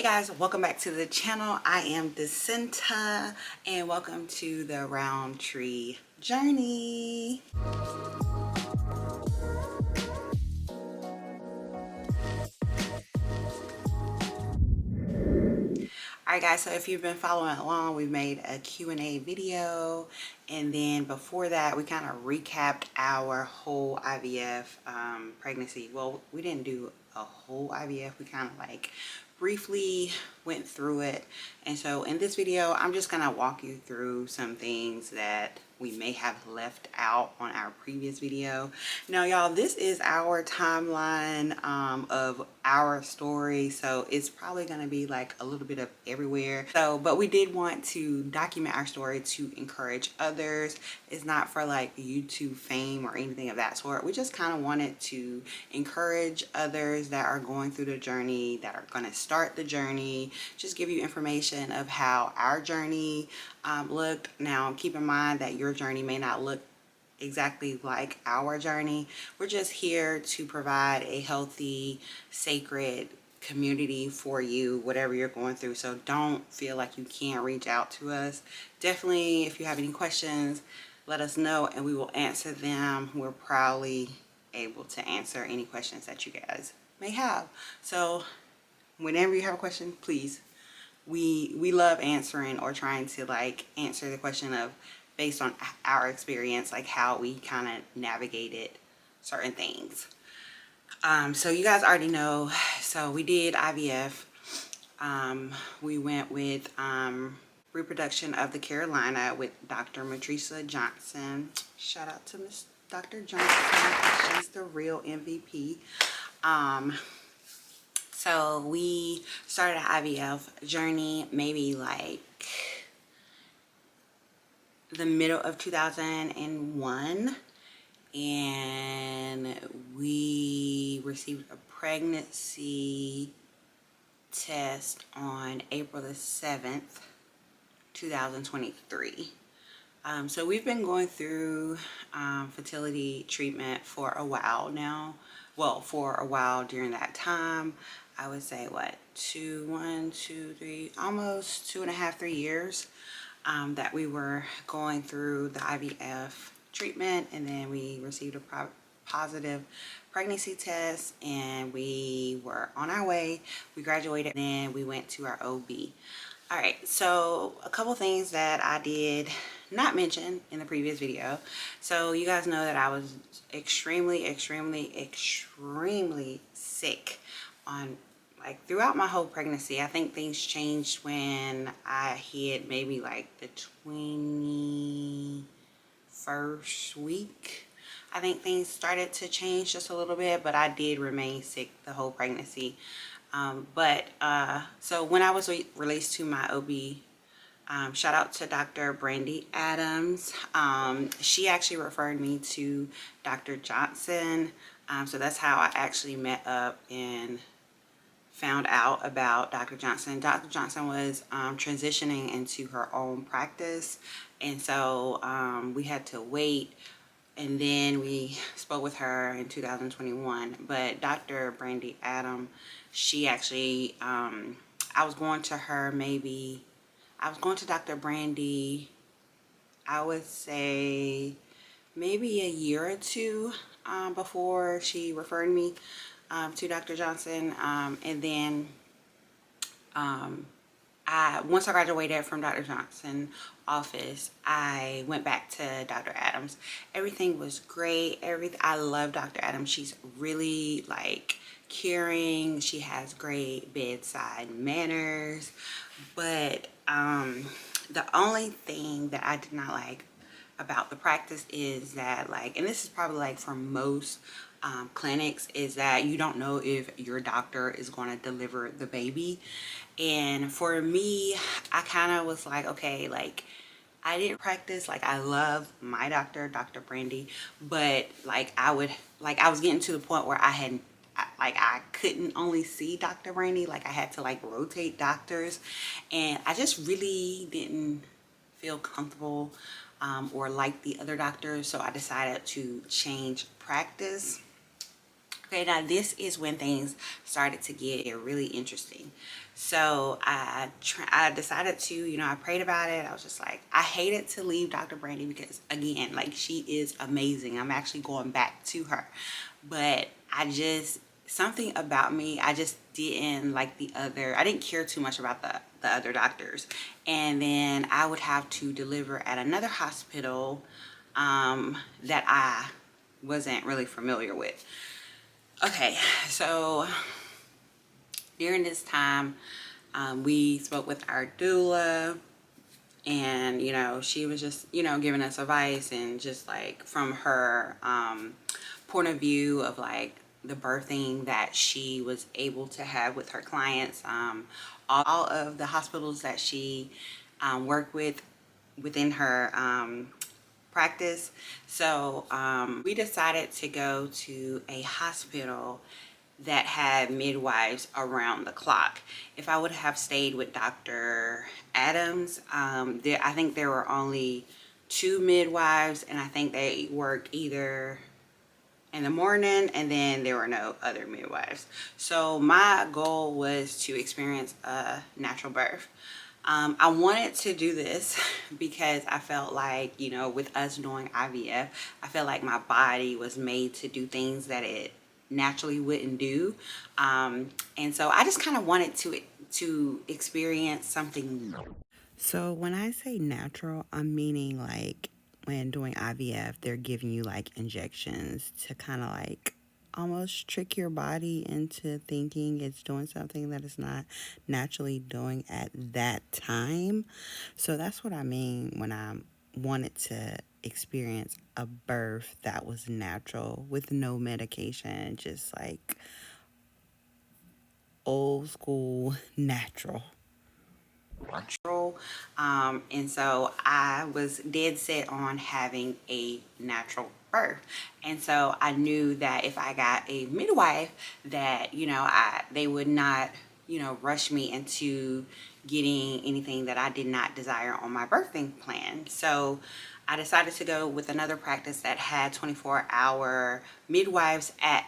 guys, welcome back to the channel. I am Decenta and welcome to the Roundtree Journey. Alright guys, so if you've been following along, we made a Q&A video, and then before that we kind of recapped our whole IVF pregnancy. Well, we didn't do a whole IVF, we kind of like briefly went through it. And so in this video I'm just gonna walk you through some things that we may have left out on our previous video. Now y'all, this is our timeline of our story, so it's probably gonna be like a little bit of everywhere. So but we did want to document our story to encourage others. It's not for like YouTube fame or anything of that sort. We just kind of wanted to encourage others that are going through the journey, that are going to start the journey, just give you information of how our journey looked. Now keep in mind that your journey may not look exactly like our journey. We're just here to provide a healthy, sacred community for you, whatever you're going through. So don't feel like you can't reach out to us. Definitely, if you have any questions, let us know and we will answer them. We're proudly able to answer any questions that you guys may have. So whenever you have a question, please, we love answering or trying to like answer the question of based on our experience, like how we kind of navigated certain things. So you guys already know, so we did IVF. We went with reproduction of the Carolina with Dr. Matrisa Johnson. Shout out to Miss Dr. Johnson. She's the real MVP. So we started an IVF journey maybe like the middle of 2001, and we received a pregnancy test on April the 7th, 2023. So we've been going through fertility treatment for a while now. Well, for a while during that time. I would say what, almost 2.5, 3 years that we were going through the IVF treatment, and then we received a positive pregnancy test and we were on our way. We graduated and then we went to our OB. All right, so a couple things that I did not mention in the previous video. So you guys know that I was extremely sick on like throughout my whole pregnancy. I think things changed when I hit maybe like the 21st week. I think things started to change just a little bit, but I did remain sick the whole pregnancy. So when I was released to my OB, shout out to Dr. Brandy Adams. She actually referred me to Dr. Johnson. So that's how I actually met up and found out about Dr. Johnson. Dr. Johnson was transitioning into her own practice, and so we had to wait, and then we spoke with her in 2021. But Dr. Brandy Adams, she actually, I was going to Dr. Brandy, I would say maybe a year or two before she referred me to Dr. Johnson. And then once I graduated from Dr. Johnson's office, I went back to Dr. Adams. Everything was great. I love Dr. Adams. She's really like caring. She has great bedside manners. But the only thing that I did not like about the practice is that, like, and this is probably like for most clinics, is that you don't know if your doctor is going to deliver the baby. And for me, I kind of was like, okay, like I didn't practice, like I love my doctor, Dr. Brandy, but like I was getting to the point where I couldn't only see Dr. Brandy, like I had to like rotate doctors, and I just really didn't feel comfortable or like the other doctors, so I decided to change practice. Okay, now this is when things started to get really interesting. So I decided to, you know, I prayed about it. I was just like, I hated to leave Dr. Brandy because, again, like, she is amazing. I'm actually going back to her. But I just, something about me, I just didn't like I didn't care too much about the other doctors. And then I would have to deliver at another hospital that I wasn't really familiar with. Okay, so during this time, we spoke with our doula, and you know, she was just, you know, giving us advice, and just like from her point of view of like the birthing that she was able to have with her clients, all of the hospitals that she worked with within her practice. So we decided to go to a hospital that had midwives around the clock. If I would have stayed with Dr. Adams, I think there were only 2 midwives, and I think they worked either in the morning, and then there were no other midwives. So my goal was to experience a natural birth. I wanted to do this because I felt like, you know, with us doing IVF, I felt like my body was made to do things that it naturally wouldn't do. And so I just kind of wanted to experience something new. So when I say natural, I'm meaning like when doing IVF, they're giving you like injections to kind of like almost trick your body into thinking it's doing something that it's not naturally doing at that time. So that's what I mean when I wanted to experience a birth that was natural with no medication, just like old school natural. And so I was dead set on having a natural birth. And so I knew that if I got a midwife, that, you know, they would not, you know, rush me into getting anything that I did not desire on my birthing plan. So I decided to go with another practice that had 24-hour midwives at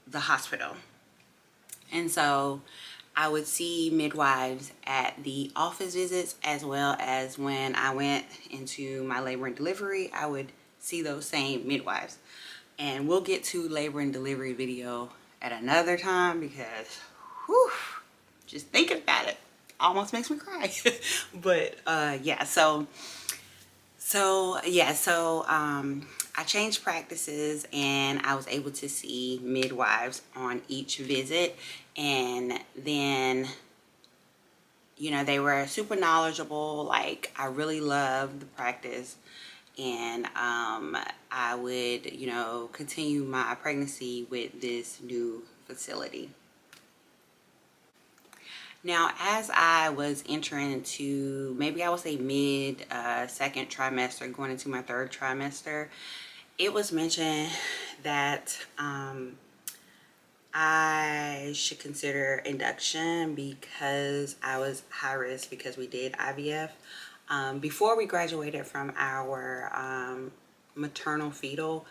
the hospital. And so I would see midwives at the office visits, as well as when I went into my labor and delivery, I would see those same midwives. And we'll get to labor and delivery video at another time because, whew, just thinking about it almost makes me cry. But yeah, I changed practices, and I was able to see midwives on each visit. And then, you know, they were super knowledgeable. Like, I really loved the practice. And I would, you know, continue my pregnancy with this new facility. Now, as I was entering into, maybe I would say mid second trimester, going into my third trimester, it was mentioned that I should consider induction because I was high risk because we did IVF. Before we graduated from our maternal fetal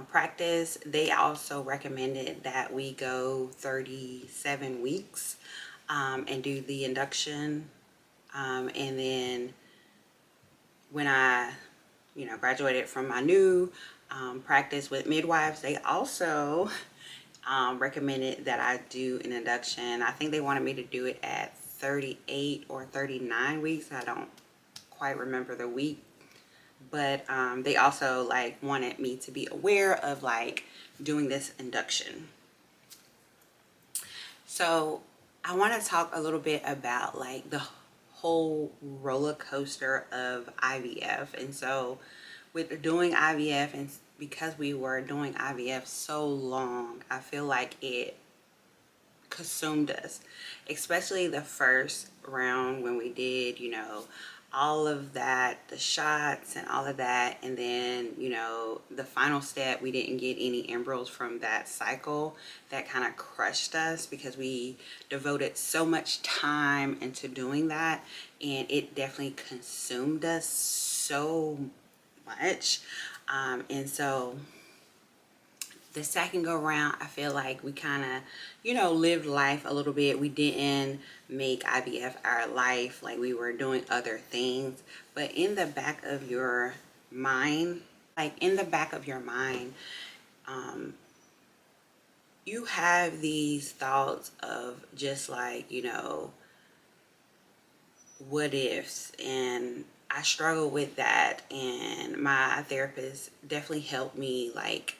practice, they also recommended that we go 37 weeks and do the induction. And then when I, you know, graduated from my new practice with midwives, they also recommended that I do an induction. I think they wanted me to do it at 38 or 39 weeks. I don't quite remember the week, but they also like wanted me to be aware of like doing this induction. So I want to talk a little bit about like the whole roller coaster of IVF. And so with doing IVF, and because we were doing IVF so long, I feel like it consumed us, especially the first round when we did, you know, all of that, the shots and all of that. And then, you know, the final step, we didn't get any embryos from that cycle. That kind of crushed us because we devoted so much time into doing that, and it definitely consumed us so much. And so The second go round, I feel like we kind of, lived life a little bit. We didn't make IVF our life, like we were doing other things. But in the back of your mind, um, you have these thoughts of just like, what ifs. And I struggle with that. And my therapist definitely helped me, like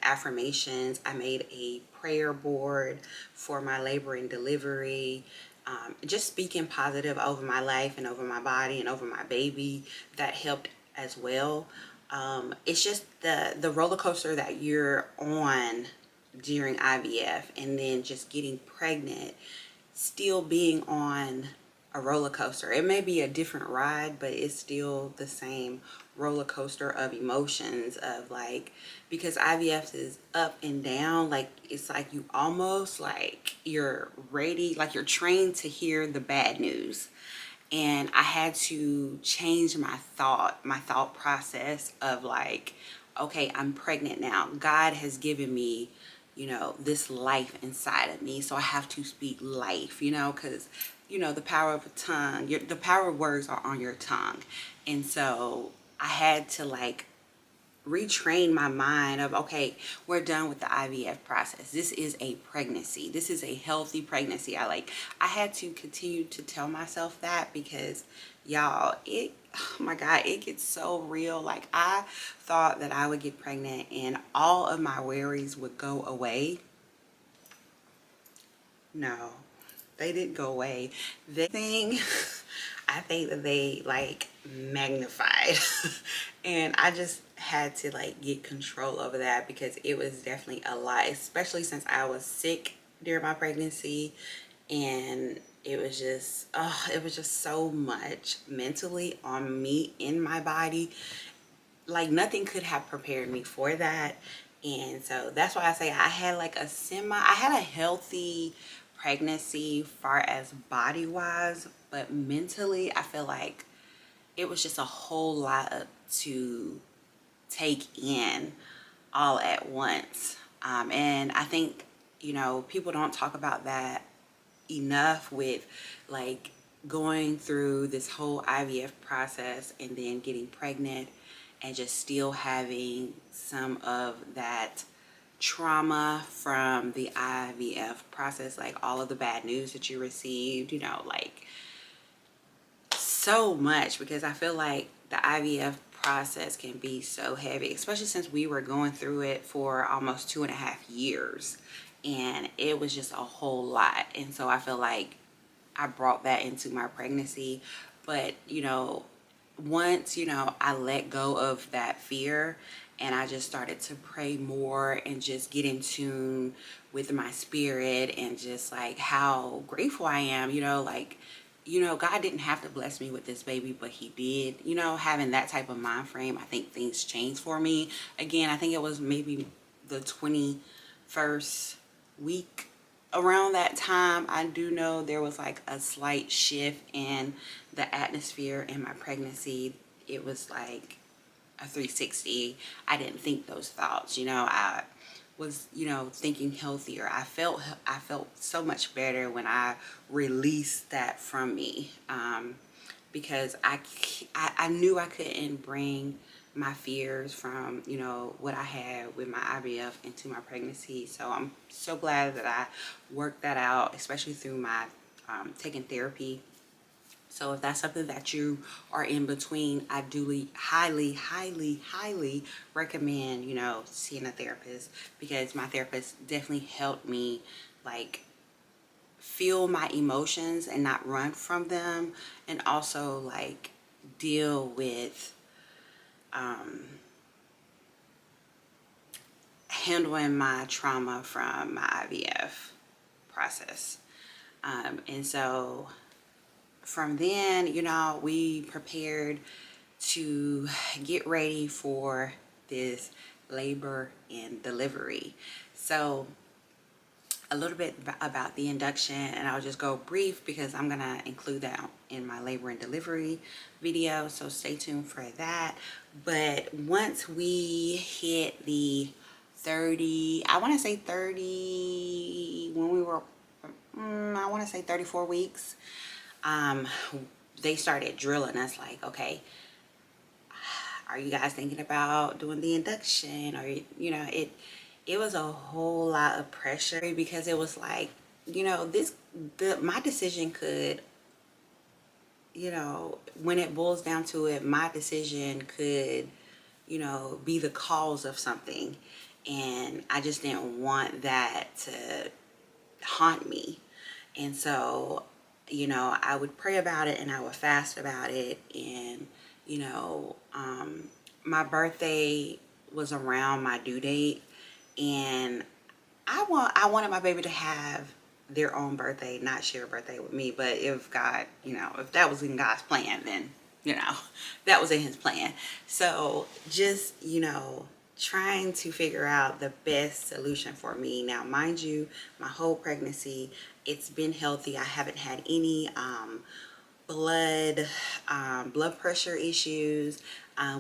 affirmations. I made a prayer board for my labor and delivery. Just speaking positive over my life and over my body and over my baby, that helped as well. It's just the roller coaster that you're on during IVF, and then just getting pregnant, still being on a roller coaster. It may be a different ride, but it's still the same roller coaster of emotions, of like, because IVF is up and down. Like, it's like you almost, like, you're ready, like you're trained to hear the bad news. And I had to change my thought process of like, okay, I'm pregnant now. God has given me, this life inside of me. So I have to speak life, because, the power of a tongue, the power of words are on your tongue. And so I had to like retrain my mind of, okay, we're done with the IVF process. This is a pregnancy. This is a healthy pregnancy. I had to continue to tell myself that, because y'all, oh my God, it gets so real. Like, I thought that I would get pregnant and all of my worries would go away. No, they didn't go away. I think that they like magnified. And I just had to like get control over that, because it was definitely a lot, especially since I was sick during my pregnancy. And it was just so much mentally on me, in my body. Like, nothing could have prepared me for that. And so that's why I say I had like I had a healthy pregnancy far as body wise, but mentally I feel like it was just a whole lot to take in all at once. And I think, people don't talk about that enough, with like going through this whole IVF process and then getting pregnant, and just still having some of that trauma from the IVF process, like all of the bad news that you received, like so much. Because I feel like the IVF process can be so heavy, especially since we were going through it for almost 2.5 years, and it was just a whole lot. And so I feel like I brought that into my pregnancy. But once I let go of that fear, and I just started to pray more and just get in tune with my spirit, and just like how grateful I am, like, God didn't have to bless me with this baby, but he did. Having that type of mind frame, I think things changed for me. Again, I think it was maybe the 21st week. Around that time, I do know there was like a slight shift in the atmosphere in my pregnancy. It was like a 360. I didn't think those thoughts, I was, thinking healthier. I felt so much better when I released that from me. Because I knew I couldn't bring my fears from, what I had with my IVF into my pregnancy. So I'm so glad that I worked that out, especially through my taking therapy. So if that's something that you are in between, I do highly, highly, highly recommend, seeing a therapist, because my therapist definitely helped me like feel my emotions and not run from them, and also like deal with handling my trauma from my IVF process. And so from then, we prepared to get ready for this labor and delivery. So a little bit about the induction, and I'll just go brief because I'm gonna include that in my labor and delivery video, so stay tuned for that. But once we hit the 30, I want to say 30, when we were, I want to say 34 weeks. um they started drilling us like, okay, are you guys thinking about doing the induction? Or, it was a whole lot of pressure, because it was like, my decision could, when it boils down to it, my decision could, be the cause of something. And I just didn't want that to haunt me. And so, I would pray about it and I would fast about it. And, you know, um, my birthday was around my due date, and I wanted my baby to have their own birthday, not share a birthday with me. But if God, if that was in God's plan, then, that was in his plan. So just, trying to figure out the best solution for me. Now, mind you, my whole pregnancy, it's been healthy. I haven't had any blood blood pressure issues.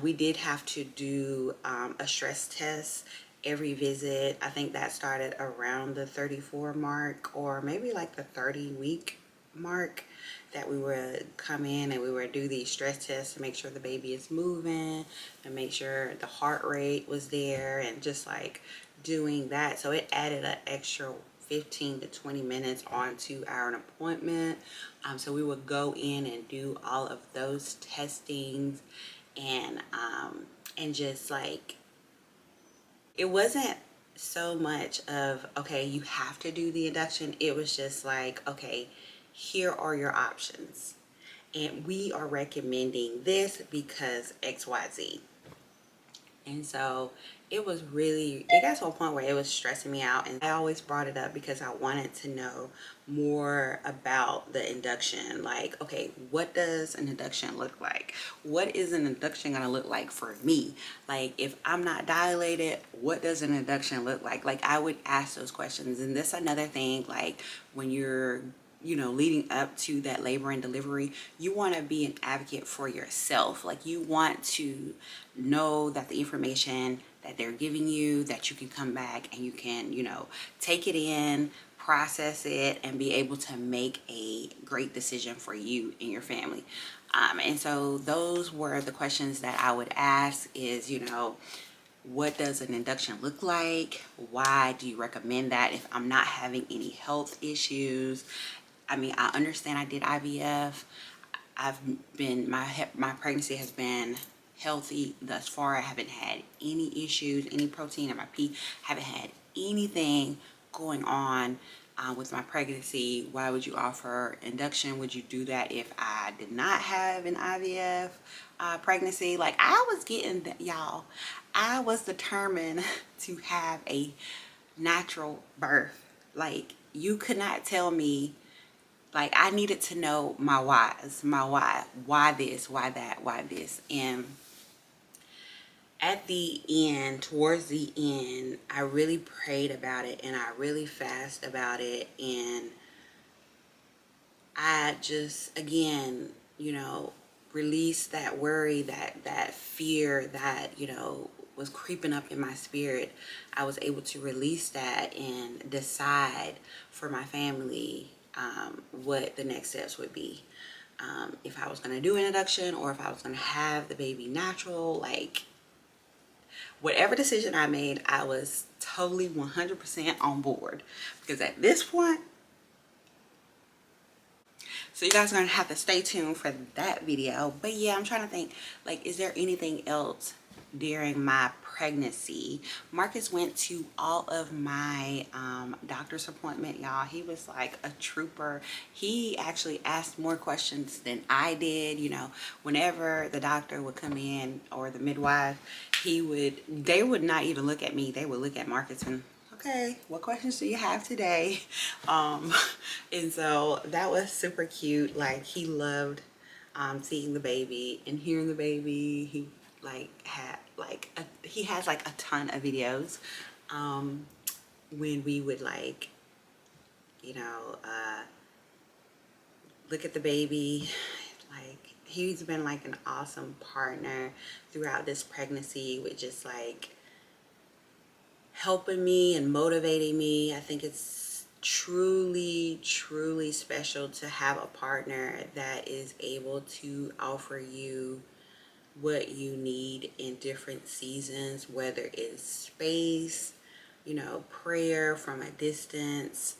We did have to do a stress test every visit. I think that started around the 34 mark, or maybe like the 30-week mark, that we would come in and we would do these stress tests to make sure the baby is moving and make sure the heart rate was there, and just like doing that. So it added an extra 15 to 20 minutes onto our appointment. So we would go in and do all of those testings, and just like, it wasn't so much of, okay, you have to do the induction. It was just like, okay, here are your options, and we are recommending this because XYZ. And so it got to a point where it was stressing me out. And I always brought it up because I wanted to know more about the induction. Like, okay, what does an induction look like? What is an induction going to look like for me? Like, if I'm not dilated, what does an induction look like? Like, I would ask those questions. And this another thing, like when you're leading up to that labor and delivery, you want to be an advocate for yourself. Like, you want to know that the information that they're giving you, that you can come back and you can, take it in, process it, and be able to make a great decision for you and your family. And so those were the questions that I would ask is, what does an induction look like? Why do you recommend that if I'm not having any health issues? I mean, I understand I did IVF. My pregnancy has been healthy thus far. I haven't had any issues, any protein in my pee. Haven't had anything going on with my pregnancy. Why would you offer induction? Would you do that if I did not have an IVF pregnancy? Like, I was determined to have a natural birth. Like, you could not tell me. Like, I needed to know my whys, my why this, why that, why this. And at the end, towards the end, I really prayed about it and I really fasted about it. And I just, again, released that worry, that fear that, was creeping up in my spirit. I was able to release that and decide for my family what the next steps would be. If I was going to do an induction or if I was going to have the baby natural, like, whatever decision I made, I was totally 100% on board. Because at this point, so you guys are going to have to stay tuned for that video. But yeah, I'm trying to think, like, is there anything else during my pregnancy? Marcus went to all of my doctor's appointment, y'all. He was like a trooper. He actually asked more questions than I did. Whenever the doctor would come in, or the midwife, they would not even look at me. They would look at Marcus and, okay, what questions do you have today? And so that was super cute. Like, he loved seeing the baby and hearing the baby. He he has like a ton of videos when we would look at the baby. Like, he's been like an awesome partner throughout this pregnancy, with just like helping me and motivating me. I think it's truly, truly special to have a partner that is able to offer you what you need in different seasons, whether it's space, prayer from a distance.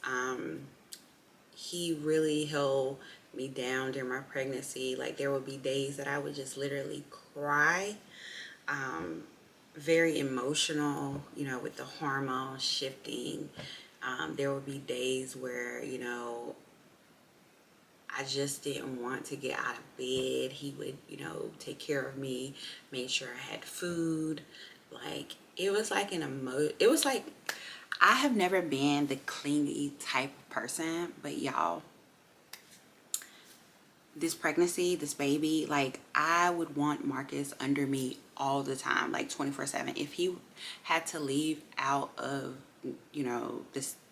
He really held me down during my pregnancy. Like, there would be days that I would just literally cry. Very emotional, with the hormones shifting. There would be days where, I just didn't want to get out of bed. He would, take care of me, make sure I had food. Like, it was like it was like, I have never been the clingy type of person, but y'all, this pregnancy, this baby, like, I would want Marcus under me all the time, like 24/7. If he had to leave out of,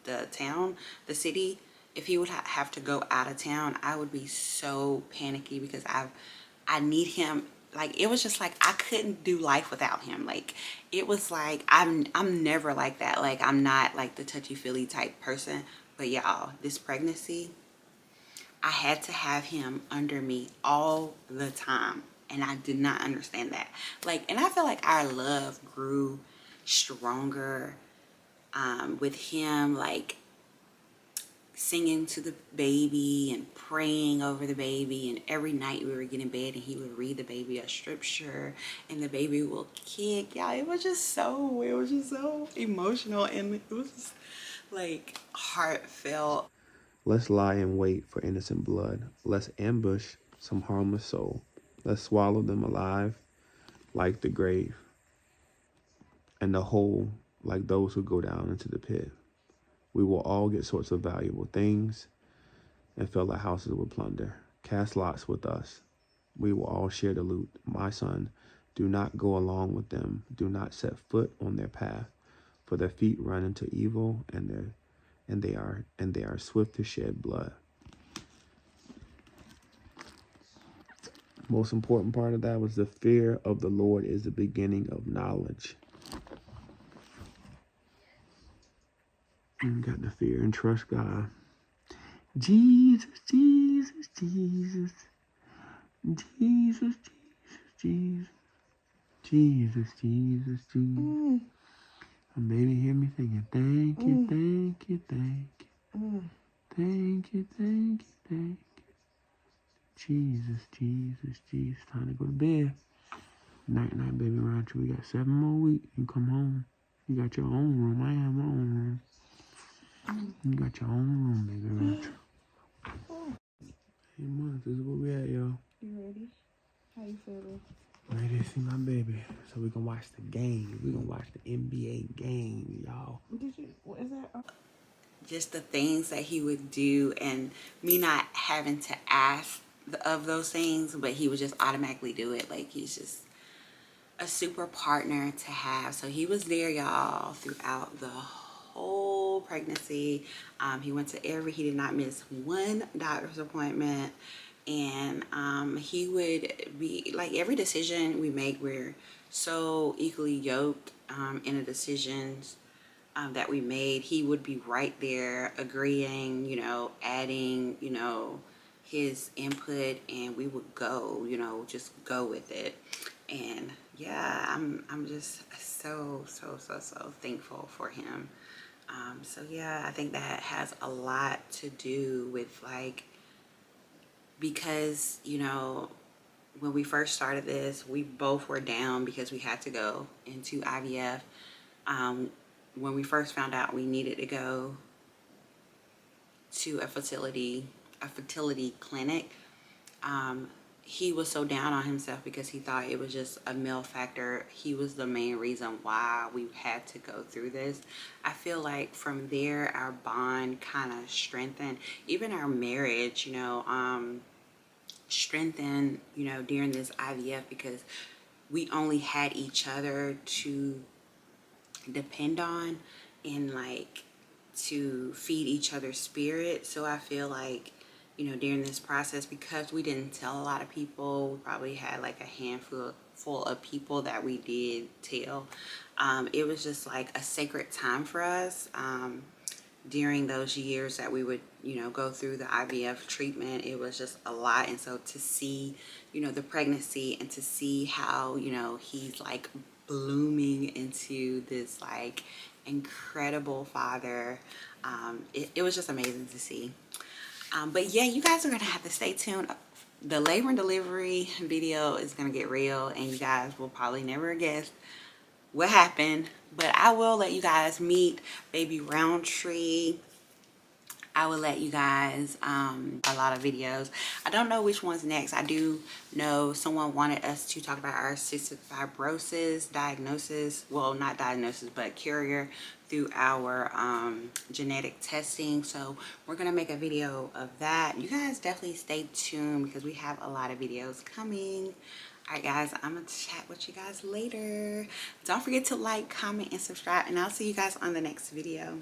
the town, the city, if he would have to go out of town, I would be so panicky because I need him. Like, it was just like I couldn't do life without him. Like, it was like I'm never like that. Like, I'm not like the touchy-feely type person. But y'all, this pregnancy, I had to have him under me all the time. And I did not understand that. Like, and I feel like our love grew stronger with him, like, singing to the baby and praying over the baby. And every night we would get in bed and he would read the baby a scripture and the baby will kick. Y'all, it was just so emotional, and it was just like heartfelt. Let's lie in wait for innocent blood. Let's ambush some harmless soul. Let's swallow them alive like the grave, and the whole like those who go down into the pit. We will all get sorts of valuable things and fill our houses with plunder. Cast lots with us. We will all share the loot. My son, do not go along with them. Do not set foot on their path, for their feet run into evil, and they are swift to shed blood. Most important part of that was the fear of the Lord is the beginning of knowledge. You got to fear and trust God. Jesus, Jesus, Jesus, Jesus, Jesus, Jesus, Jesus, Jesus. And baby, hear me singing. Thank you, thank you, thank you. Thank you, thank you, thank you. Jesus, Jesus, Jesus. Time to go to bed. Night, night, baby Rancho. We got 7 more weeks. You come home. You got your own room. I have my own room. You got your own room, baby Rancho. 8 months. This is where we at, y'all. You ready? How you feeling? Ready to see my baby. So we can watch the game. We gonna watch the NBA game, y'all. What is that? Just the things that he would do, and me not having to ask of those things, but he would just automatically do it. Like, he's just a super partner to have. So he was there, y'all, throughout the whole pregnancy. He did not miss one doctor's appointment. And he would be like, every decision we make, we're so equally yoked in the decisions that we made. He would be right there agreeing, adding, his input, and we would go, just go with it. And yeah, I'm just so thankful for him. So yeah, I think that has a lot to do with, like, because, when we first started this, we both were down because we had to go into IVF. When we first found out we needed to go to a fertility clinic, he was so down on himself because he thought it was just a male factor. He was the main reason why we had to go through this. I feel like from there, our bond kind of strengthened. Even our marriage, strengthened, during this IVF, because we only had each other to depend on and, like, to feed each other's spirit. So I feel like, you know, during this process, because we didn't tell a lot of people. We probably had like a handful full of people that we did tell. It was just like a sacred time for us. During those years that we would, you know, go through the IVF treatment, it was just a lot. And so to see, you know, the pregnancy, and to see how, you know, he's like blooming into this like incredible father, it was just amazing to see. But yeah, you guys are gonna have to stay tuned. The labor and delivery video is gonna get real, and you guys will probably never guess what happened, but I will let you guys meet baby Roundtree. I will let you guys a lot of videos. I don't know which one's next. I do know someone wanted us to talk about our cystic fibrosis diagnosis. Well, not diagnosis, but carrier through our genetic testing. So we're gonna make a video of that. You guys definitely stay tuned, because we have a lot of videos coming. All right, guys, I'm gonna chat with you guys later. Don't forget to like, comment, and subscribe, and I'll see you guys on the next video.